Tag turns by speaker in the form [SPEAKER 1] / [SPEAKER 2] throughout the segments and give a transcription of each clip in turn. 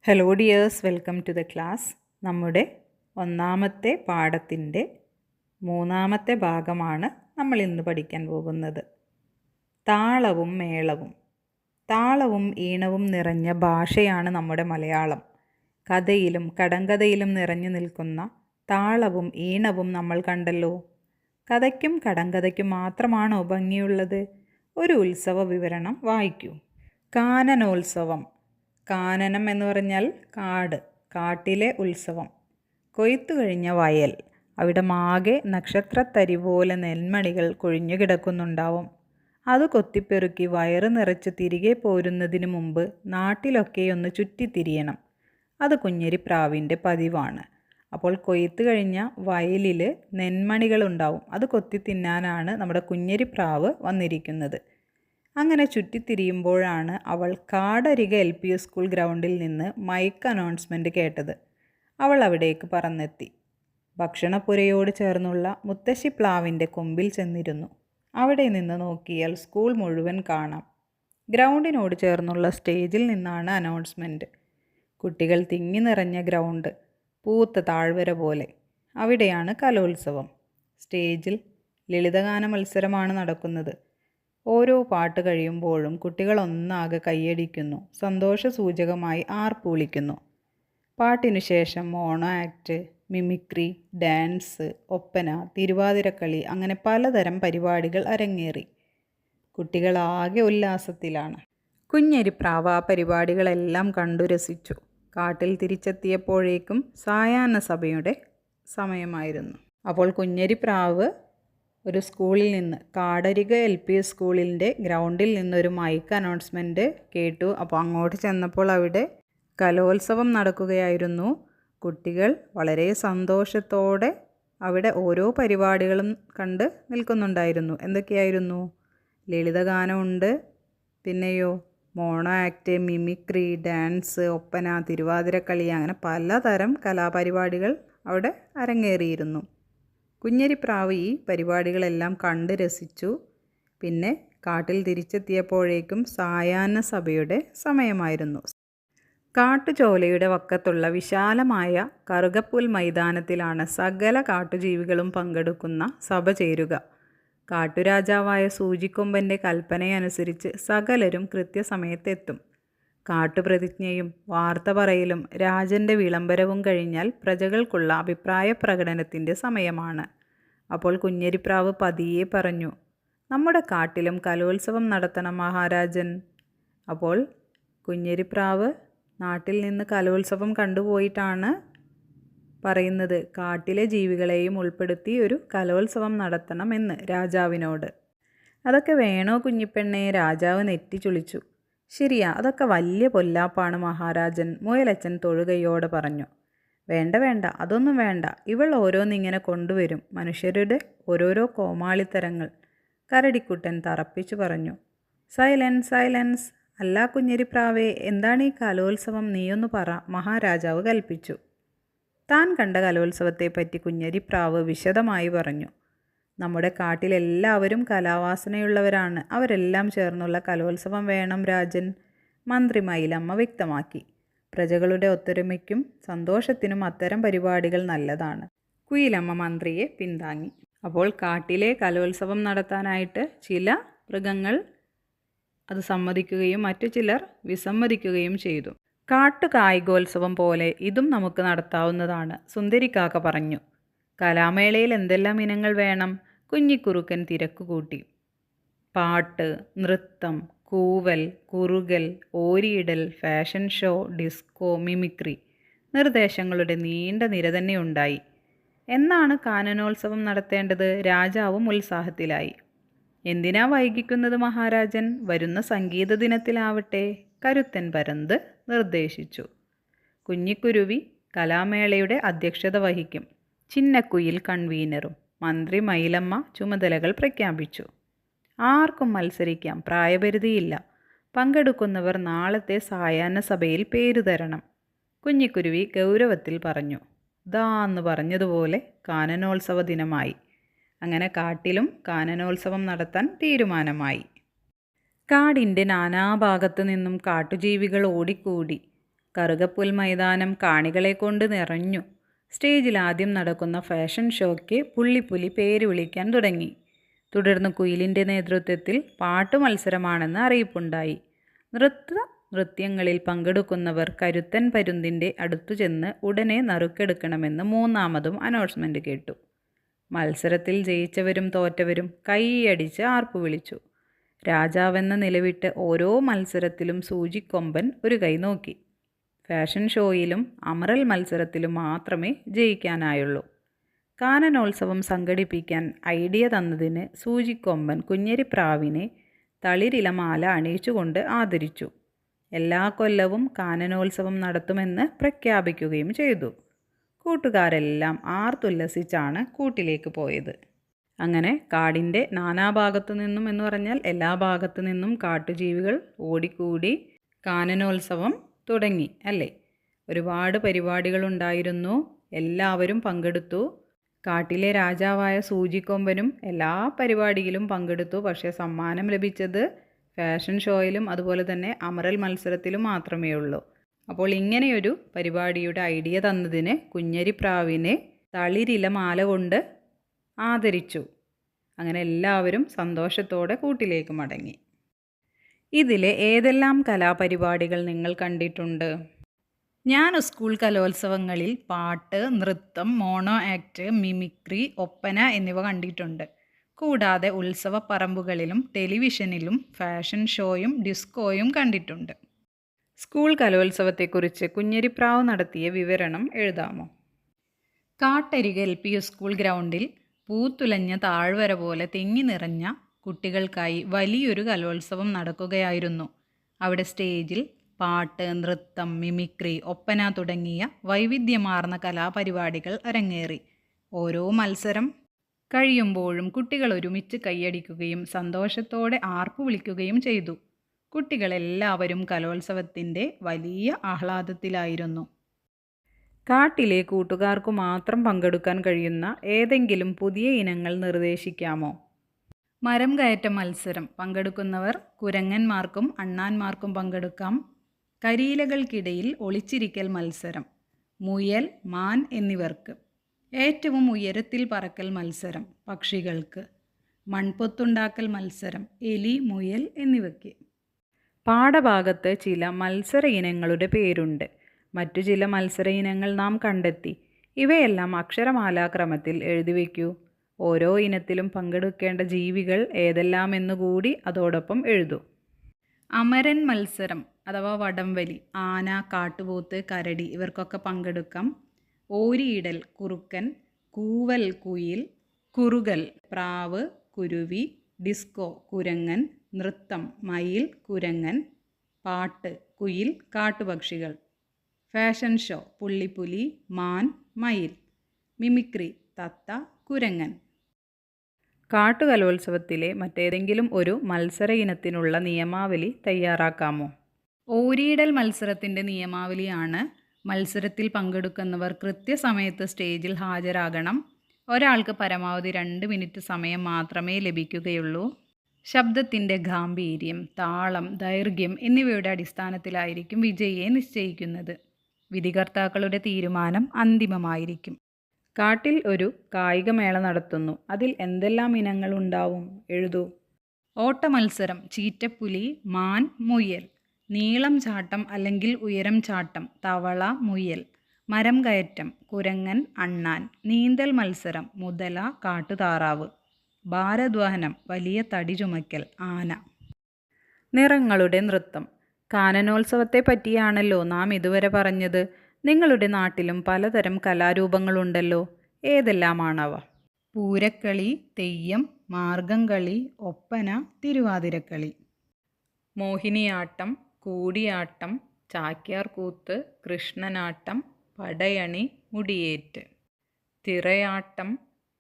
[SPEAKER 1] Hello dears, welcome to the class. നമ്മുടെ ഒന്നാമത്തെ പാഠത്തിൻ്റെ മൂന്നാമത്തെ ഭാഗമാണ് നമ്മൾ ഇന്ന് പഠിക്കാൻ പോകുന്നത്. താളവും മേളവും. താളവും ഈണവും നിറഞ്ഞ ഭാഷയാണ് നമ്മുടെ മലയാളം. കഥയിലും കടങ്കഥയിലും നിറഞ്ഞു നിൽക്കുന്ന താളവും ഈണവും നമ്മൾ കണ്ടല്ലോ. കഥയ്ക്കും കടങ്കഥയ്ക്കും മാത്രമാണോ ഭംഗിയുള്ളത്? ഒരു ഉത്സവ വിവരണം വായിക്കൂ. കാനനോത്സവം. കാനനം എന്ന് പറഞ്ഞാൽ കാട്, കാട്ടിലെ ഉത്സവം. കൊയ്ത്തു കഴിഞ്ഞ വയൽ, അവിടെ മാകെ നക്ഷത്രത്തരി പോലെ നെൽമണികൾ കൊഴിഞ്ഞു കിടക്കുന്നുണ്ടാവും. അത് കൊത്തിപ്പെറുക്കി വയറ് നിറച്ച് തിരികെ പോരുന്നതിന് മുമ്പ് നാട്ടിലൊക്കെയൊന്ന് ചുറ്റിത്തിരിയണം. അത് കുഞ്ഞരിപ്രാവിൻ്റെ പതിവാണ്. അപ്പോൾ കൊയ്ത്ത് കഴിഞ്ഞ വയലിൽ നെന്മണികളുണ്ടാവും. അത് കൊത്തി തിന്നാനാണ് നമ്മുടെ കുഞ്ഞരിപ്രാവ് വന്നിരിക്കുന്നത്. അങ്ങനെ ചുറ്റിത്തിരിയുമ്പോഴാണ് അവൾ കാടരികെ LP സ്കൂൾ ഗ്രൗണ്ടിൽ നിന്ന് മൈക്ക് അനൗൺസ്മെൻറ്റ് കേട്ടത്. അവൾ അവിടേക്ക് പറന്നെത്തി. ഭക്ഷണപ്പുരയോട് ചേർന്നുള്ള മുത്തശ്ശി പ്ലാവിൻ്റെ കൊമ്പിൽ ചെന്നിരുന്നു. അവിടെ നിന്ന് നോക്കിയാൽ സ്കൂൾ മുഴുവൻ കാണാം. ഗ്രൗണ്ടിനോട് ചേർന്നുള്ള സ്റ്റേജിൽ നിന്നാണ് അനൗൺസ്മെൻറ്റ്. കുട്ടികൾ തിങ്ങി നിറഞ്ഞ ഗ്രൗണ്ട്, പൂത്ത താഴ്വര പോലെ. അവിടെയാണ് കലോത്സവം. സ്റ്റേജിൽ ലളിതഗാന മത്സരമാണ് നടക്കുന്നത്. ഓരോ പാട്ട് കഴിയുമ്പോഴും കുട്ടികൾ ഒന്നാകെ കൈയടിക്കുന്നു, സന്തോഷസൂചകമായി ആർപ്പ് വിളിക്കുന്നു. പാട്ടിനു ശേഷം mono act, mimicry, dance, Oppana, Thiruvathirakali, അങ്ങനെ പലതരം പരിപാടികൾ അരങ്ങേറി. കുട്ടികളാകെ ഉല്ലാസത്തിലാണ്. കുഞ്ഞരിപ്രാവ് ആ പരിപാടികളെല്ലാം കണ്ടു രസിച്ചു. കാട്ടിൽ തിരിച്ചെത്തിയപ്പോഴേക്കും സായാഹ്ന സഭയുടെ സമയമായിരുന്നു. അപ്പോൾ കുഞ്ഞരിപ്രാവ് ഒരു സ്കൂളിൽ നിന്ന്, കാടരിക LP സ്കൂളിൻ്റെ ഗ്രൗണ്ടിൽ നിന്നൊരു മൈക്ക് അനൗൺസ്മെൻറ്റ് കേട്ടു. അപ്പോൾ അങ്ങോട്ട് ചെന്നപ്പോൾ അവിടെ കലോത്സവം നടക്കുകയായിരുന്നു. കുട്ടികൾ വളരെ സന്തോഷത്തോടെ അവിടെ ഓരോ പരിപാടികളും കണ്ട് നിൽക്കുന്നുണ്ടായിരുന്നു. എന്തൊക്കെയായിരുന്നു? ലളിതഗാനമുണ്ട്, പിന്നെയോ mono act, mimicry, dance, Oppana, Thiruvathirakali, അങ്ങനെ പലതരം കലാപരിപാടികൾ അവിടെ അരങ്ങേറിയിരുന്നു. കുഞ്ഞരിപ്രാവ് ഈ പരിപാടികളെല്ലാം കണ്ട് രസിച്ചു. പിന്നെ കാട്ടിൽ തിരിച്ചെത്തിയപ്പോഴേക്കും സായാഹ്ന സഭയുടെ സമയമായിരുന്നു. കാട്ടുചോലയുടെ വക്കത്തുള്ള വിശാലമായ കറുകപ്പുൽ മൈതാനത്തിലാണ് സകല കാട്ടുജീവികളും പങ്കെടുക്കുന്ന സഭ ചേരുക. കാട്ടുരാജാവായ സൂചിക്കൊമ്പൻ്റെ കൽപ്പനയനുസരിച്ച് സകലരും കൃത്യസമയത്തെത്തും. കാട്ടുപ്രതിജ്ഞയും വാർത്ത പറയലും രാജൻ്റെ വിളംബരവും കഴിഞ്ഞാൽ പ്രജകൾക്കുള്ള അഭിപ്രായ പ്രകടനത്തിൻ്റെ സമയമാണ്. അപ്പോൾ കുഞ്ഞരിപ്രാവ് പതിയെ പറഞ്ഞു, നമ്മുടെ കാട്ടിലും കലോത്സവം നടത്തണം മഹാരാജൻ. അപ്പോൾ കുഞ്ഞരിപ്രാവ് നാട്ടിൽ നിന്ന് കലോത്സവം കണ്ടുപോയിട്ടാണ് പറയുന്നത്, കാട്ടിലെ ജീവികളെയും ഉൾപ്പെടുത്തി ഒരു കലോത്സവം നടത്തണമെന്ന് രാജാവിനോട്. അതൊക്കെ വേണോ കുഞ്ഞിപ്പെണ്ണെ? രാജാവ് നെറ്റി ചുളിച്ചു. ശരിയാ, അതൊക്കെ വലിയ പൊല്ലാപ്പാണ് മഹാരാജൻ, മുയലച്ചൻ തൊഴുകയോടെ പറഞ്ഞു. വേണ്ട വേണ്ട, അതൊന്നും വേണ്ട. ഇവൾ ഓരോന്നിങ്ങനെ കൊണ്ടുവരും, മനുഷ്യരുടെ ഓരോരോ കോമാളിത്തരങ്ങൾ, കരടിക്കുട്ടൻ തറപ്പിച്ചു പറഞ്ഞു. Silence silence. അല്ല കുഞ്ഞരിപ്രാവേ, എന്താണ് ഈ കലോത്സവം? നീയൊന്നു പറ, മഹാരാജാവ് കൽപ്പിച്ചു. താൻ കണ്ട കലോത്സവത്തെപ്പറ്റി കുഞ്ഞരിപ്രാവ് വിശദമായി പറഞ്ഞു. നമ്മുടെ കാട്ടിലെല്ലാവരും കലാവാസനയുള്ളവരാണ്. അവരെല്ലാം ചേർന്നുള്ള കലോത്സവം വേണം രാജൻ, മന്ത്രി മയിലമ്മ വ്യക്തമാക്കി. പ്രജകളുടെ ഒത്തൊരുമയ്ക്കും സന്തോഷത്തിനും അത്തരം പരിപാടികൾ നല്ലതാണ്. കുയിലമ്മ മന്ത്രിയെ പിന്താങ്ങി. അപ്പോൾ കാട്ടിലെ കലോത്സവം നടത്താനായിട്ട് ചില മൃഗങ്ങൾ അത് സമ്മതിക്കുകയും മറ്റു ചിലർ വിസമ്മതിക്കുകയും ചെയ്തു. കാട്ടുകായികോത്സവം പോലെ ഇതും നമുക്ക് നടത്താവുന്നതാണ്, സുന്ദരിക്കാക്ക പറഞ്ഞു. കലാമേളയിൽ എന്തെല്ലാം ഇനങ്ങൾ വേണം? കുഞ്ഞിക്കുറുക്കൻ തിരക്ക് കൂട്ടി. പാട്ട്, നൃത്തം, കൂവൽ, കുറുകൽ, ഓരിയിടൽ, ഫാഷൻ ഷോ, ഡിസ്കോ, മിമിക്രി, നിർദ്ദേശങ്ങളുടെ നീണ്ട നിര തന്നെ ഉണ്ടായി. എന്നാണ് കാനനോത്സവം നടത്തേണ്ടത്? രാജാവും ഉത്സാഹത്തിലായി. എന്തിനാ വൈകിക്കുന്നത് മഹാരാജൻ? വരുന്ന സംഗീത ദിനത്തിലാവട്ടെ, കരുത്തൻ പരന്ത് നിർദ്ദേശിച്ചു. കുഞ്ഞിക്കുരുവി കലാമേളയുടെ അധ്യക്ഷത വഹിക്കും. ചിന്നക്കുയിൽ കൺവീനറും. മന്ത്രി മയിലമ്മ ചുമതലകൾ പ്രഖ്യാപിച്ചു. ആർക്കും മത്സരിക്കാം, പ്രായപരിധിയില്ല. പങ്കെടുക്കുന്നവർ നാളത്തെ സായാഹ്ന സഭയിൽ പേരു തരണം. കുഞ്ഞിക്കുരുവി ഗൗരവത്തിൽ പറഞ്ഞു. ദാന്ന് പറഞ്ഞതുപോലെ കാനനോത്സവ ദിനമായി. അങ്ങനെ കാട്ടിലും കാനനോത്സവം നടത്താൻ തീരുമാനമായി. കാടിൻ്റെ നാനാഭാഗത്തു നിന്നും കാട്ടുജീവികൾ ഓടിക്കൂടി. കറുകപ്പുൽ മൈതാനം കാണികളെ കൊണ്ട് നിറഞ്ഞു. സ്റ്റേജിൽ ആദ്യം നടക്കുന്ന ഫാഷൻ ഷോയ്ക്ക് പുള്ളിപ്പുലി പേര് വിളിക്കാൻ തുടങ്ങി. തുടർന്ന് കുയിലിൻ്റെ നേതൃത്വത്തിൽ പാട്ടു മത്സരമാണെന്ന് അറിയിപ്പുണ്ടായി. നൃത്യങ്ങളിൽ പങ്കെടുക്കുന്നവർ കരുത്തൻ പരുന്തിൻ്റെ അടുത്തു ചെന്ന് ഉടനെ നറുക്കെടുക്കണമെന്ന് മൂന്നാമതും അനൗൺസ്മെൻ്റ് കേട്ടു. മത്സരത്തിൽ ജയിച്ചവരും തോറ്റവരും കൈയടിച്ച് ആർപ്പു വിളിച്ചു. രാജാവെന്ന നിലവിട്ട് ഓരോ മത്സരത്തിലും സൂചിക്കൊമ്പൻ ഒരു കൈ നോക്കി. ഫാഷൻ ഷോയിലും അമറൽ മത്സരത്തിലും മാത്രമേ ജയിക്കാനായുള്ളൂ. കാനനോത്സവം സംഘടിപ്പിക്കാൻ ഐഡിയ തന്നതിന് സൂചിക്കൊമ്പൻ കുഞ്ഞരിപ്രാവിനെ തളിരിലമാല അണിയിച്ചുകൊണ്ട് ആദരിച്ചു. എല്ലാ കൊല്ലവും കാനനോത്സവം നടത്തുമെന്ന് പ്രഖ്യാപിക്കുകയും ചെയ്തു. കൂട്ടുകാരെല്ലാം ആർത്തുല്ലസിച്ചാണ് കൂട്ടിലേക്ക് പോയത്. അങ്ങനെ കാടിൻ്റെ നാനാഭാഗത്തു നിന്നും എന്ന് പറഞ്ഞാൽ എല്ലാ ഭാഗത്തു നിന്നും കാട്ടുജീവികൾ ഓടിക്കൂടി കാനനോത്സവം തുടങ്ങി അല്ലേ. ഒരുപാട് പരിപാടികളുണ്ടായിരുന്നു. എല്ലാവരും പങ്കെടുത്തു. കാട്ടിലെ രാജാവായ സൂചിക്കൊമ്പനും എല്ലാ പരിപാടിയിലും പങ്കെടുത്തു. പക്ഷേ സമ്മാനം ലഭിച്ചത് ഫാഷൻ ഷോയിലും അതുപോലെ തന്നെ അമറൽ മത്സരത്തിലും മാത്രമേ ഉള്ളൂ. അപ്പോൾ ഇങ്ങനെയൊരു പരിപാടിയുടെ ഐഡിയ തന്നതിന് കുഞ്ഞരിപ്രാവിനെ തളിരില മാല കൊണ്ട് ആദരിച്ചു. അങ്ങനെ എല്ലാവരും സന്തോഷത്തോടെ കൂട്ടിലേക്ക് മടങ്ങി. ഇതിലെ ഏതെല്ലാം കലാപരിപാടികൾ നിങ്ങൾ കണ്ടിട്ടുണ്ട്? ഞാൻ സ്കൂൾ കലോത്സവങ്ങളിൽ പാട്ട്, നൃത്തം, മോണോ ആക്ട്, മിമിക്രി, ഒപ്പന എന്നിവ കണ്ടിട്ടുണ്ട്. കൂടാതെ ഉത്സവപ്പറമ്പുകളിലും ടെലിവിഷനിലും ഫാഷൻ ഷോയും ഡിസ്കോയും കണ്ടിട്ടുണ്ട്. സ്കൂൾ കലോത്സവത്തെക്കുറിച്ച് കുഞ്ഞരിപ്രാവ് നടത്തിയ വിവരണം എഴുതാമോ? കാട്ടരികെ LP സ്കൂൾ ഗ്രൗണ്ടിൽ പൂത്തുലഞ്ഞ താഴ്വര പോലെ തിങ്ങി നിറഞ്ഞ കുട്ടികൾക്കായി വലിയൊരു കലോത്സവം നടക്കുകയായിരുന്നു. അവിടെ സ്റ്റേജിൽ പാട്ട്, നൃത്തം, മിമിക്രി, ഒപ്പന തുടങ്ങിയ വൈവിധ്യമാർന്ന കലാപരിപാടികൾ അരങ്ങേറി. ഓരോ മത്സരം കഴിയുമ്പോഴും കുട്ടികൾ ഒരുമിച്ച് കൈയടിക്കുകയും സന്തോഷത്തോടെ ആർപ്പു വിളിക്കുകയും ചെയ്തു. കുട്ടികളെല്ലാവരും കലോത്സവത്തിൻ്റെ വലിയ ആഹ്ലാദത്തിലായിരുന്നു. കാട്ടിലെ കൂട്ടുകാർക്കു മാത്രം പങ്കെടുക്കാൻ കഴിയുന്ന ഏതെങ്കിലും പുതിയ ഇനങ്ങൾ നിർദ്ദേശിക്കാമോ? മരം കയറ്റ മത്സരം. പങ്കെടുക്കുന്നവർ കുരങ്ങന്മാർക്കും അണ്ണാന്മാർക്കും പങ്കെടുക്കാം. കരിയിലകൾക്കിടയിൽ ഒളിച്ചിരിക്കൽ മത്സരം. മുയൽ, മാൻ എന്നിവർക്ക്. ഏറ്റവും ഉയരത്തിൽ പറക്കൽ മത്സരം പക്ഷികൾക്ക്. മൺപൊത്തുണ്ടാക്കൽ മത്സരം എലി, മുയൽ എന്നിവയ്ക്ക്. പാഠഭാഗത്ത് ചില മത്സര ഇനങ്ങളുടെ പേരുണ്ട്. മറ്റു ചില മത്സര ഇനങ്ങൾ നാം കണ്ടെത്തി. ഇവയെല്ലാം അക്ഷരമാലാക്രമത്തിൽ എഴുതി വയ്ക്കൂ. ഓരോ ഇനത്തിലും പങ്കെടുക്കേണ്ട ജീവികൾ ഏതെല്ലാമെന്നുകൂടി അതോടൊപ്പം എഴുതൂ. അമരൻ മത്സരം അഥവാ വടംവലി. ആന, കാട്ടുപോത്ത്, കരടി ഇവർക്കൊക്കെ പങ്കെടുക്കാം. ഓരിയിടൽ കുറുക്കൻ, കൂവൽ കുയിൽ, കുറുകൽ പ്രാവ്, കുരുവി, ഡിസ്കോ കുരങ്ങൻ, നൃത്തം മയിൽ, കുരങ്ങൻ, പാട്ട് കുയിൽ, കാട്ടുപക്ഷികൾ. ഫാഷൻ ഷോ പുള്ളിപ്പുലി, മാൻ, മയിൽ. മിമിക്രി തത്ത, കുരങ്ങൻ. കാട്ടുകലോത്സവത്തിലെ മറ്റേതെങ്കിലും ഒരു മത്സര ഇനത്തിനുള്ള നിയമാവലി തയ്യാറാക്കാമോ? ഓരിയിടൽ മത്സരത്തിൻ്റെ നിയമാവലിയാണ്: മത്സരത്തിൽ പങ്കെടുക്കുന്നവർ കൃത്യസമയത്ത് സ്റ്റേജിൽ ഹാജരാകണം. ഒരാൾക്ക് പരമാവധി 2 മിനിറ്റ് സമയം മാത്രമേ ലഭിക്കുകയുള്ളൂ. ശബ്ദത്തിൻ്റെ ഗാംഭീര്യം, താളം, ദൈർഘ്യം എന്നിവയുടെ അടിസ്ഥാനത്തിലായിരിക്കും വിജയിയെ നിശ്ചയിക്കുന്നത്. വിധികർത്താക്കളുടെ തീരുമാനം അന്തിമമായിരിക്കും. കാട്ടിൽ ഒരു കായികമേള നടത്തുന്നു. അതിൽ എന്തെല്ലാം ഇനങ്ങൾ ഉണ്ടാവും? എഴുതൂ. ഓട്ടമത്സരം ചീറ്റപ്പുലി, മാൻ, മുയൽ. നീളം ചാട്ടം അല്ലെങ്കിൽ ഉയരം ചാട്ടം തവള, മുയൽ. മരം കയറ്റം കുരങ്ങൻ, അണ്ണാൻ. നീന്തൽ മത്സരം മുതല, കാട്ടുതാറാവ്. ഭാരദ്വഹനം വലിയ തടി ചുമക്കൽ ആന. നിറങ്ങളുടെ നൃത്തം. കാനനോത്സവത്തെ പറ്റിയാണല്ലോ നാം ഇതുവരെ പറഞ്ഞത്. നിങ്ങളുടെ നാട്ടിലും പലതരം കലാരൂപങ്ങളുണ്ടല്ലോ. ഏതെല്ലാമാണവ? പൂരക്കളി, തെയ്യം, മാർഗംകളി, ഒപ്പന, തിരുവാതിരക്കളി. മോഹിനിയാട്ടം, കൂടിയാട്ടം, ചാക്യാർകൂത്ത്, കൃഷ്ണനാട്ടം, പടയണി, മുടിയേറ്റ്. തിറയാട്ടം,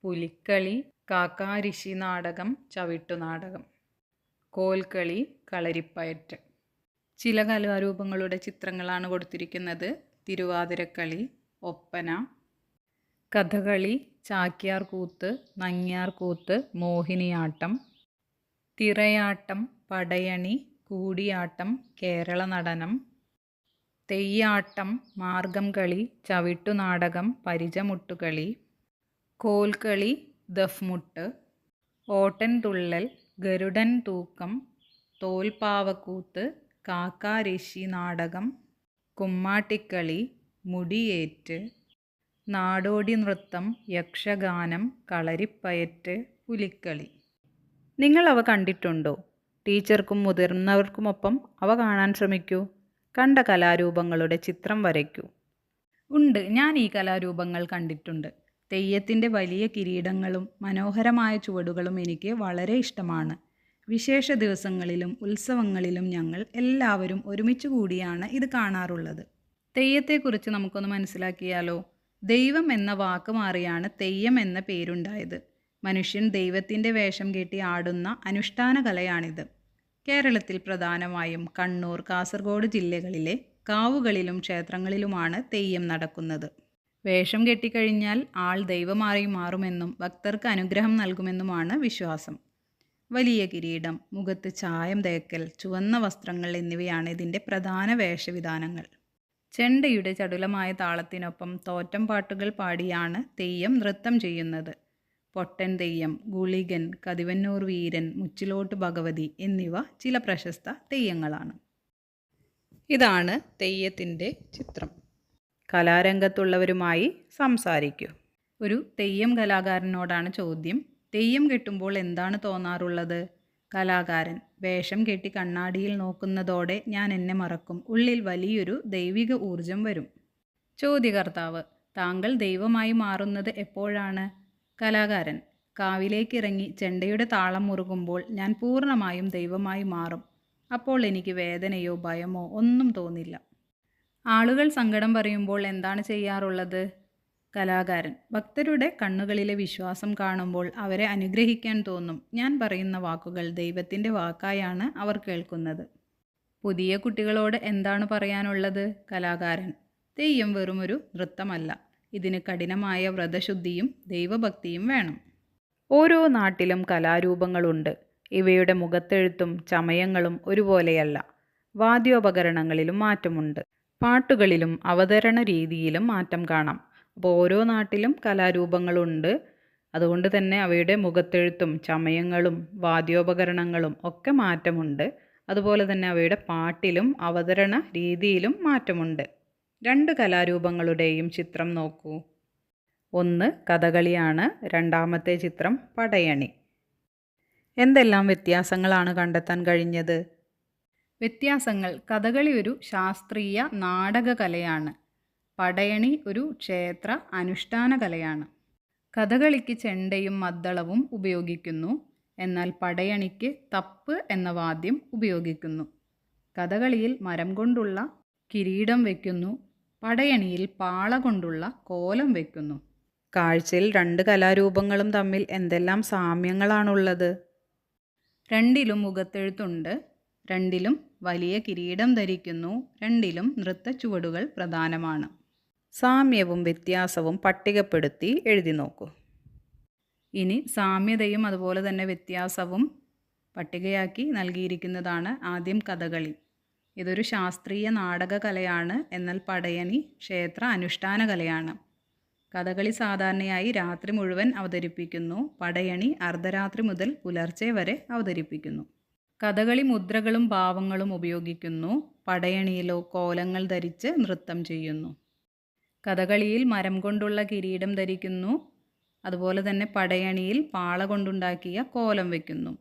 [SPEAKER 1] പുലിക്കളി, കാക്കാരിശി നാടകം, ചവിട്ടുനാടകം. കോൽക്കളി, കളരിപ്പയറ്റ്. ചില കലാരൂപങ്ങളുടെ ചിത്രങ്ങളാണ് കൊടുത്തിരിക്കുന്നത്. തിരുവാതിരക്കളി, ഒപ്പന, കഥകളി, ചാക്യാർകൂത്ത്, നങ്ങ്യാർകൂത്ത്, മോഹിനിയാട്ടം. തിറയാട്ടം, പടയണി, കൂടിയാട്ടം, കേരള നടനം. തെയ്യാട്ടം, മാർഗം കളി, ചവിട്ടുനാടകം, പരിചമുട്ടുകളി, കോൽക്കളി, ദഫ്മുട്ട്, ഓട്ടൻതുള്ളൽ, ഗരുഡൻ തൂക്കം, തോൽപ്പാവക്കൂത്ത്, കാക്കാരശ്ശി നാടകം, കുമ്മാട്ടിക്കളി, മുടിയേറ്റ്, നാടോടി നൃത്തം, യക്ഷഗാനം, കളരിപ്പയറ്റ്, പുലിക്കളി. നിങ്ങൾ അവ കണ്ടിട്ടുണ്ടോ? ടീച്ചർക്കും മുതിർന്നവർക്കുമൊപ്പം അവ കാണാൻ ശ്രമിക്കൂ. കണ്ട കലാരൂപങ്ങളുടെ ചിത്രം വരയ്ക്കൂ. ഉണ്ട്, ഞാൻ ഈ കലാരൂപങ്ങൾ കണ്ടിട്ടുണ്ട്. തെയ്യത്തിൻ്റെ വലിയ കിരീടങ്ങളും മനോഹരമായ ചുവടുകളും എനിക്ക് വളരെ ഇഷ്ടമാണ്. വിശേഷ ദിവസങ്ങളിലും ഉത്സവങ്ങളിലും ഞങ്ങൾ എല്ലാവരും ഒരുമിച്ച് കൂടിയാണ് ഇത് കാണാറുള്ളത്. തെയ്യത്തെക്കുറിച്ച് നമുക്കൊന്ന് മനസ്സിലാക്കിയാലോ? ദൈവം എന്ന വാക്ക് മാറിയാണ് തെയ്യം എന്ന പേരുണ്ടായത്. മനുഷ്യൻ ദൈവത്തിൻ്റെ വേഷം കെട്ടി ആടുന്ന അനുഷ്ഠാന കലയാണിത്. കേരളത്തിൽ പ്രധാനമായും കണ്ണൂർ, കാസർഗോഡ് ജില്ലകളിലെ കാവുകളിലും ക്ഷേത്രങ്ങളിലുമാണ് തെയ്യം നടക്കുന്നത്. വേഷം കെട്ടിക്കഴിഞ്ഞാൽ ആൾ ദൈവമായി മാറുമെന്നും ഭക്തർക്ക് അനുഗ്രഹം നൽകുമെന്നുമാണ് വിശ്വാസം. വലിയ കിരീടം, മുഖത്ത് ചായം തേക്കൽ, ചുവന്ന വസ്ത്രങ്ങൾ എന്നിവയാണ് ഇതിൻ്റെ പ്രധാന വേഷവിധാനങ്ങൾ. ചെണ്ടയുടെ ചടുലമായ താളത്തിനൊപ്പം തോറ്റം പാട്ടുകൾ പാടിയാണ് തെയ്യം നൃത്തം ചെയ്യുന്നത്. പൊട്ടൻ തെയ്യം, ഗുളികൻ, കതിവന്നൂർ വീരൻ, മുച്ചിലോട്ട് ഭഗവതി എന്നിവ ചില പ്രശസ്ത തെയ്യങ്ങളാണ്. ഇതാണ് തെയ്യത്തിൻ്റെ ചിത്രം. കലാരംഗത്തുള്ളവരുമായി സംസാരിക്കൂ. ഒരു തെയ്യം കലാകാരനോടാണ് ചോദ്യം. തെയ്യം കെട്ടുമ്പോൾ എന്താണ് തോന്നാറുള്ളത്? കലാകാരൻ: വേഷം കെട്ടി കണ്ണാടിയിൽ നോക്കുന്നതോടെ ഞാൻ എന്നെ മറക്കും. ഉള്ളിൽ വലിയൊരു ദൈവിക ഊർജം വരും. ചോദ്യകർത്താവ്: താങ്കൾ ദൈവമായി മാറുന്നത് എപ്പോഴാണ്? കലാകാരൻ: കാവിലേക്കിറങ്ങി ചെണ്ടയുടെ താളം മുറുകുമ്പോൾ ഞാൻ പൂർണ്ണമായും ദൈവമായി മാറും. അപ്പോൾ എനിക്ക് വേദനയോ ഭയമോ ഒന്നും തോന്നില്ല. ആളുകൾ സങ്കടം പറയുമ്പോൾ എന്താണ് ചെയ്യാറുള്ളത്? കലാകാരൻ: ഭക്തരുടെ കണ്ണുകളിലെ വിശ്വാസം കാണുമ്പോൾ അവരെ അനുഗ്രഹിക്കാൻ തോന്നും. ഞാൻ പറയുന്ന വാക്കുകൾ ദൈവത്തിൻ്റെ വാക്കായാണ് അവർ കേൾക്കുന്നത്. പുതിയ കുട്ടികളോട് എന്താണ് പറയാനുള്ളത്? കലാകാരൻ: തെയ്യം വെറുമൊരു നൃത്തമല്ല. ഇതിന് കഠിനമായ വ്രതശുദ്ധിയും ദൈവഭക്തിയും വേണം. ഓരോ നാട്ടിലും കലാരൂപങ്ങളുണ്ട്. ഇവയുടെ മുഖത്തെഴുത്തും ചമയങ്ങളും ഒരുപോലെയല്ല. വാദ്യോപകരണങ്ങളിലും മാറ്റമുണ്ട്. പാട്ടുകളിലും അവതരണ രീതിയിലും മാറ്റം കാണാം. അപ്പോൾ ഓരോ നാട്ടിലും കലാരൂപങ്ങളുണ്ട്. അതുകൊണ്ട് തന്നെ അവയുടെ മുഖത്തെഴുത്തും ചമയങ്ങളും വാദ്യോപകരണങ്ങളും ഒക്കെ മാറ്റമുണ്ട്. അതുപോലെ തന്നെ അവയുടെ പാട്ടിലും അവതരണ രീതിയിലും മാറ്റമുണ്ട്. 2 കലാരൂപങ്ങളുടെയും ചിത്രം നോക്കൂ. ഒന്ന് കഥകളിയാണ്, രണ്ടാമത്തെ ചിത്രം പടയണി. എന്തെല്ലാം വ്യത്യാസങ്ങളാണ് കണ്ടെത്താൻ കഴിഞ്ഞത്? വ്യത്യാസങ്ങൾ: കഥകളി ഒരു ശാസ്ത്രീയ നാടക കലയാണ്. പടയണി ഒരു ക്ഷേത്ര അനുഷ്ഠാന കലയാണ്. കഥകളിക്ക് ചെണ്ടയും മദ്ദളവും ഉപയോഗിക്കുന്നു, എന്നാൽ പടയണിക്ക് തപ്പ് എന്ന വാദ്യം ഉപയോഗിക്കുന്നു. കഥകളിയിൽ മരം കൊണ്ടുള്ള കിരീടം വയ്ക്കുന്നു, പടയണിയിൽ പാള കൊണ്ടുള്ള കോലം വയ്ക്കുന്നു. കാഴ്ചയിൽ 2 കലാരൂപങ്ങളും തമ്മിൽ എന്തെല്ലാം സാമ്യങ്ങളാണുള്ളത്? രണ്ടിലും മുഖത്തെഴുത്തുണ്ട്, രണ്ടിലും വലിയ കിരീടം ധരിക്കുന്നു, രണ്ടിലും നൃത്തച്ചുവടുകൾ പ്രധാനമാണ്. സാമ്യവും വ്യത്യാസവും പട്ടികപ്പെടുത്തി എഴുതി നോക്കൂ. ഇനി സാമ്യതയും അതുപോലെ തന്നെ വ്യത്യാസവും പട്ടികയാക്കി നൽകിയിരിക്കുന്നതാണ്. ആദ്യം കഥകളി. ഇതൊരു ശാസ്ത്രീയ നാടക കലയാണ്, എന്നാൽ പടയണി ക്ഷേത്ര അനുഷ്ഠാന കലയാണ്. കഥകളി സാധാരണയായി രാത്രി മുഴുവൻ അവതരിപ്പിക്കുന്നു, പടയണി അർദ്ധരാത്രി മുതൽ പുലർച്ചെ വരെ അവതരിപ്പിക്കുന്നു. കഥകളി മുദ്രകളും ഭാവങ്ങളും ഉപയോഗിക്കുന്നു, പടയണിയിലോ കോലങ്ങൾ ധരിച്ച് നൃത്തം ചെയ്യുന്നു. കഥകളിയിൽ മരം കൊണ്ടുള്ള കിരീടം ധരിക്കുന്നു, അതുപോലെ തന്നെ പടയണിയിൽ പാള കൊണ്ടുണ്ടാക്കിയ കോലം വയ്ക്കുന്നു.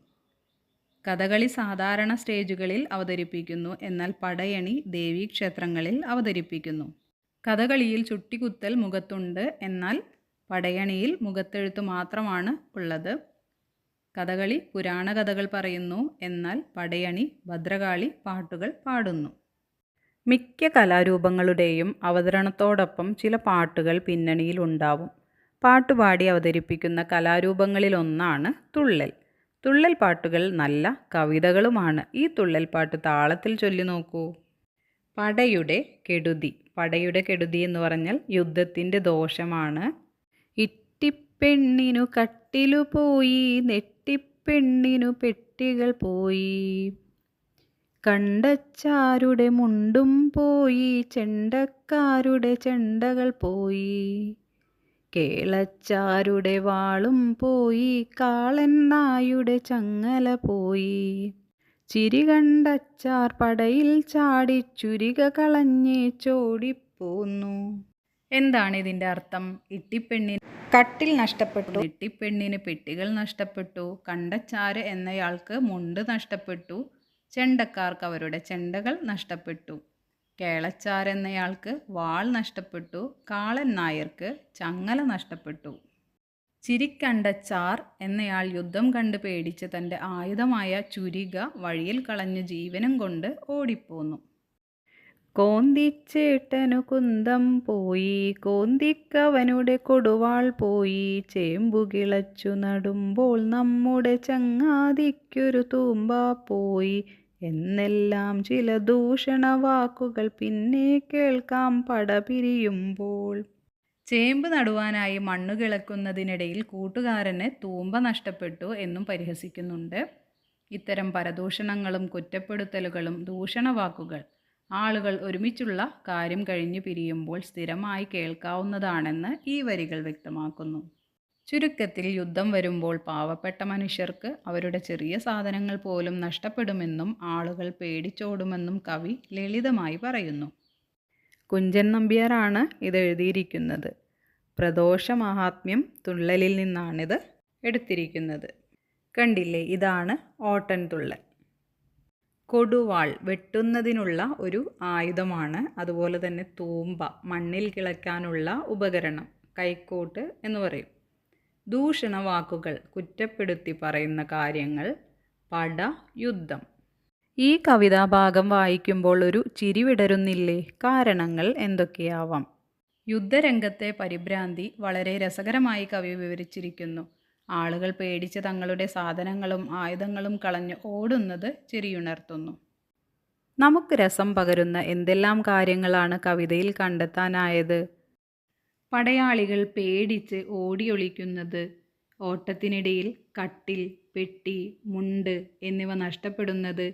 [SPEAKER 1] കഥകളി സാധാരണ സ്റ്റേജുകളിൽ അവതരിപ്പിക്കുന്നു, എന്നാൽ പടയണി ദേവീക്ഷേത്രങ്ങളിൽ അവതരിപ്പിക്കുന്നു. കഥകളിയിൽ ചുട്ടികുത്തൽ മുഖത്തുണ്ട്, എന്നാൽ പടയണിയിൽ മുഖത്തെഴുത്ത് മാത്രമാണ് ഉള്ളത്. കഥകളി പുരാണ കഥകൾ പറയുന്നു, എന്നാൽ പടയണി ഭദ്രകാളി പാട്ടുകൾ പാടുന്നു. മിക്ക കലാരൂപങ്ങളുടെയും അവതരണത്തോടൊപ്പം ചില പാട്ടുകൾ പിന്നണിയിൽ ഉണ്ടാവും. പാട്ടുപാടി അവതരിപ്പിക്കുന്ന കലാരൂപങ്ങളിലൊന്നാണ് തുള്ളൽ. തുള്ളൽ പാട്ടുകൾ നല്ല കവിതകളുമാണ്. ഈ തുള്ളൽ പാട്ട് താളത്തിൽ ചൊല്ലി നോക്കൂ. പടയുടെ കെടുതി. പടയുടെ കെടുതി എന്ന് പറഞ്ഞാൽ യുദ്ധത്തിൻ്റെ ദോഷമാണ്. ഇട്ടിപ്പെണ്ണിനു കട്ടിലു പോയി, നെട്ടിപ്പെണ്ണിനു പെട്ടികൾ പോയി. കണ്ടച്ചാരുടെ മുണ്ടും പോയി, ചെണ്ടക്കാരുടെ ചെണ്ടകൾ പോയി. കേളച്ചാരുടെ വാളും പോയി, കാളൻ നായുടെ ചങ്ങല പോയി. ചിരി കണ്ടച്ചാർ പടയിൽ ചാടി, ചുരിക കളഞ്ഞേച്ചോടിപ്പോന്നു. എന്താണ് ഇതിൻ്റെ അർത്ഥം? ഇട്ടിപ്പെണ്ണിന് കട്ടിൽ നഷ്ടപ്പെട്ടു, ഇട്ടിപ്പെണ്ണിന് പെട്ടികൾ നഷ്ടപ്പെട്ടു, കണ്ടച്ചാര് എന്നയാൾക്ക് മുണ്ട് നഷ്ടപ്പെട്ടു, ചെണ്ടക്കാർക്ക് അവരുടെ ചെണ്ടകൾ നഷ്ടപ്പെട്ടു, കേളച്ചാർ എന്നയാൾക്ക് വാൾ നഷ്ടപ്പെട്ടു, കാളൻ നായർക്ക് ചങ്ങല നഷ്ടപ്പെട്ടു. ചിരിക്കണ്ടച്ചാർ എന്നയാൾ യുദ്ധം കണ്ട് പേടിച്ച് തൻ്റെ ആയുധമായ ചുരിക വഴിയിൽ കളഞ്ഞ് ജീവനും കൊണ്ട് ഓടിപ്പോന്നു. കോന്തിച്ചേട്ടനു കുന്തം പോയി, കോന്തിക്കവനുടെ കൊടുവാൾ പോയി. ചേമ്പു കിളച്ചു നടുമ്പോൾ നമ്മുടെ ചങ്ങാതിക്കൊരു തൂമ്പ പോയി. എന്നെല്ലാം ചില ദൂഷണവാക്കുകൾ പിന്നെ കേൾക്കാം പട പിരിയുമ്പോൾ. ചേമ്പ് നടുവാനായി മണ്ണു കിളക്കുന്നതിനിടയിൽ കൂട്ടുകാരന് തൂമ്പ നഷ്ടപ്പെട്ടു എന്നും പരിഹസിക്കുന്നുണ്ട്. ഇത്തരം പരദൂഷണങ്ങളും കുറ്റപ്പെടുത്തലുകളും ദൂഷണവാക്കുകൾ ആളുകൾ ഒരുമിച്ചുള്ള കാര്യം കഴിഞ്ഞു പിരിയുമ്പോൾ സ്ഥിരമായി കേൾക്കാവുന്നതാണെന്ന് ഈ വരികൾ വ്യക്തമാക്കുന്നു. ചുരുക്കത്തിൽ, യുദ്ധം വരുമ്പോൾ പാവപ്പെട്ട മനുഷ്യർക്ക് അവരുടെ ചെറിയ സാധനങ്ങൾ പോലും നഷ്ടപ്പെടുമെന്നും ആളുകൾ പേടിച്ചോടുമെന്നും കവി ലളിതമായി പറയുന്നു. കുഞ്ചൻ നമ്പ്യാരാണ് ഇത് എഴുതിയിരിക്കുന്നത്. പ്രദോഷ മഹാത്മ്യം തുള്ളലിൽ നിന്നാണിത് എടുത്തിരിക്കുന്നത്. കണ്ടില്ലേ, ഇതാണ് ഓട്ടൻതുള്ളൽ. കൊടുവാൾ വെട്ടുന്നതിനുള്ള ഒരു ആയുധമാണ്. അതുപോലെ തന്നെ തൂമ്പ മണ്ണിൽ കിളയ്ക്കാനുള്ള ഉപകരണം, കൈക്കോട്ട് എന്ന് പറയും. ദൂഷണവാക്കുകൾ കുറ്റപ്പെടുത്തി പറയുന്ന കാര്യങ്ങൾ, പട, യുദ്ധം. ഈ കവിതാഭാഗം വായിക്കുമ്പോൾ ഒരു ചിരി വിടരുന്നില്ലേ? കാരണങ്ങൾ എന്തൊക്കെയാവാം? യുദ്ധരംഗത്തെ പരിഭ്രാന്തി വളരെ രസകരമായി കവി വിവരിച്ചിരിക്കുന്നു. ആളുകൾ പേടിച്ച് തങ്ങളുടെ സാധനങ്ങളും ആയുധങ്ങളും കളഞ്ഞ് ഓടുന്നത് ചിരിയുണർത്തുന്നു. നമുക്ക് രസം പകരുന്ന എന്തെല്ലാം കാര്യങ്ങളാണ് കവിതയിൽ കണ്ടെത്താനായത്? പടയാളികൾ പേടിച്ച് ഓടിയൊളിക്കുന്നത്, ഓട്ടത്തിനിടയിൽ കട്ടിൽ, പെട്ടി, മുണ്ട് എന്നിവ നഷ്ടപ്പെടുന്നത്,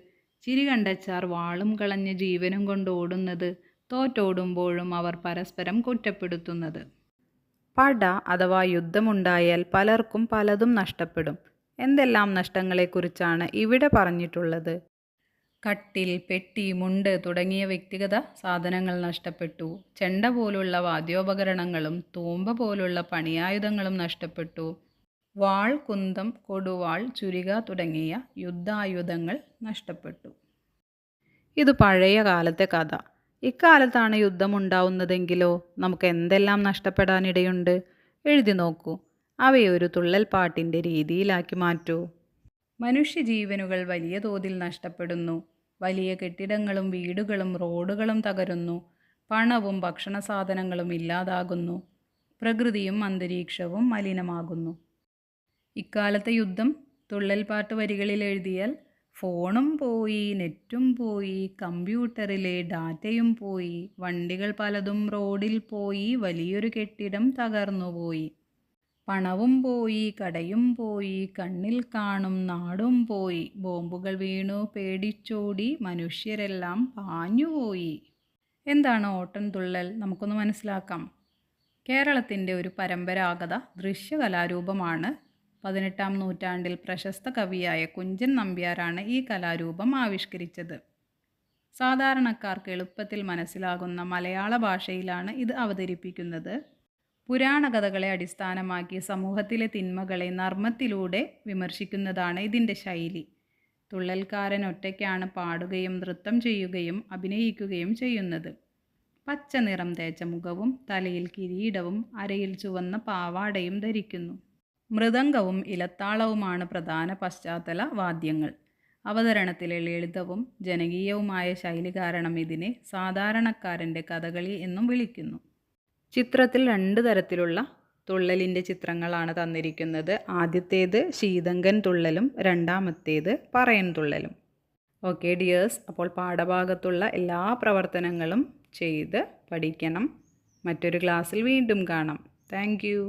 [SPEAKER 1] ചിരി കണ്ടച്ചാർ വാളും കളഞ്ഞ് ജീവനും കൊണ്ട് ഓടുന്നത്, തോറ്റോടുമ്പോഴും അവർ പരസ്പരം കുറ്റപ്പെടുത്തുന്നത്. പട അഥവാ യുദ്ധമുണ്ടായാൽ പലർക്കും പലതും നഷ്ടപ്പെടും. എന്തെല്ലാം നഷ്ടങ്ങളെക്കുറിച്ചാണ് ഇവിടെ പറഞ്ഞിട്ടുള്ളത്? കട്ടിൽ, പെട്ടി, മുണ്ട് തുടങ്ങിയ വ്യക്തിഗത സാധനങ്ങൾ നഷ്ടപ്പെട്ടു. ചെണ്ട പോലുള്ള വാദ്യോപകരണങ്ങളും തൂമ്പ പോലുള്ള പണിയായുധങ്ങളും നഷ്ടപ്പെട്ടു. വാൾ, കുന്തം, കൊടുവാൾ, ചുരിക തുടങ്ങിയ യുദ്ധായുധങ്ങൾ നഷ്ടപ്പെട്ടു. ഇത് പഴയ കാലത്തെ കഥ. ഇക്കാലത്താണ് യുദ്ധമുണ്ടാവുന്നതെങ്കിലോ നമുക്ക് എന്തെല്ലാം നഷ്ടപ്പെടാനിടയുണ്ട്? എഴുതി നോക്കൂ. അവയെ ഒരു തുള്ളൽ പാട്ടിൻ്റെ രീതിയിലാക്കി മാറ്റൂ. മനുഷ്യജീവനുകൾ വലിയ തോതിൽ നഷ്ടപ്പെടുന്നു. വലിയ കെട്ടിടങ്ങളും വീടുകളും റോഡുകളും തകരുന്നു. പണവും ഭക്ഷണ സാധനങ്ങളും ഇല്ലാതാകുന്നു. പ്രകൃതിയും അന്തരീക്ഷവും മലിനമാകുന്നു. ഇക്കാലത്തെ യുദ്ധം തുള്ളൽ പാട്ട് വരികളിൽ എഴുതിയാൽ ഫോണും പോയി, നെറ്റും പോയി, കമ്പ്യൂട്ടറിലെ ഡാറ്റയും പോയി, വണ്ടികൾ പലതും റോഡിൽ പോയി, വലിയൊരു കെട്ടിടം തകർന്നുപോയി, പണവും പോയി, കടയും പോയി, കണ്ണിൽ കാണും നാടും പോയി, ബോംബുകൾ വീണു പേടിച്ചോടി, മനുഷ്യരെല്ലാം പാഞ്ഞുപോയി. എന്താണ് ഓട്ടൻതുള്ളൽ? നമുക്കൊന്ന് മനസ്സിലാക്കാം. കേരളത്തിൻ്റെ ഒരു പരമ്പരാഗത ദൃശ്യകലാരൂപമാണ്. 18-ാം നൂറ്റാണ്ടിൽ പ്രശസ്ത കവിയായ കുഞ്ചൻ നമ്പ്യാരാണ് ഈ കലാരൂപം ആവിഷ്കരിച്ചത്. സാധാരണക്കാർക്ക് എളുപ്പത്തിൽ മനസ്സിലാകുന്ന മലയാള ഭാഷയിലാണ് ഇത് അവതരിപ്പിക്കുന്നത്. പുരാണകഥകളെ അടിസ്ഥാനമാക്കി സമൂഹത്തിലെ തിന്മകളെ നർമ്മത്തിലൂടെ വിമർശിക്കുന്നതാണ് ഇതിൻ്റെ ശൈലി. തുള്ളൽക്കാരൻ ഒറ്റയ്ക്കാണ് പാടുകയും നൃത്തം ചെയ്യുകയും അഭിനയിക്കുകയും ചെയ്യുന്നത്. പച്ച നിറം തേച്ച മുഖവും തലയിൽ കിരീടവും അരയിൽ ചുവന്ന പാവാടയും ധരിക്കുന്നു. മൃദംഗവും ഇലത്താളവുമാണ് പ്രധാന പശ്ചാത്തല വാദ്യങ്ങൾ. അവതരണത്തിലെ ലളിതവും ജനകീയവുമായ ശൈലി കാരണം ഇതിനെ സാധാരണക്കാരൻ്റെ കഥകളി എന്നും വിളിക്കുന്നു. ചിത്രത്തിൽ 2 തരത്തിലുള്ള തുള്ളലിൻ്റെ ചിത്രങ്ങളാണ് തന്നിരിക്കുന്നത്. ആദ്യത്തേത് ശീതങ്കൻ തുള്ളലും രണ്ടാമത്തേത് പറയൻ തുള്ളലും. ഓക്കെ ഡിയേഴ്സ്, അപ്പോൾ പാഠഭാഗത്തുള്ള എല്ലാ പ്രവർത്തനങ്ങളും ചെയ്ത് പഠിക്കണം. മറ്റൊരു ക്ലാസ്സിൽ വീണ്ടും കാണാം. Thank you.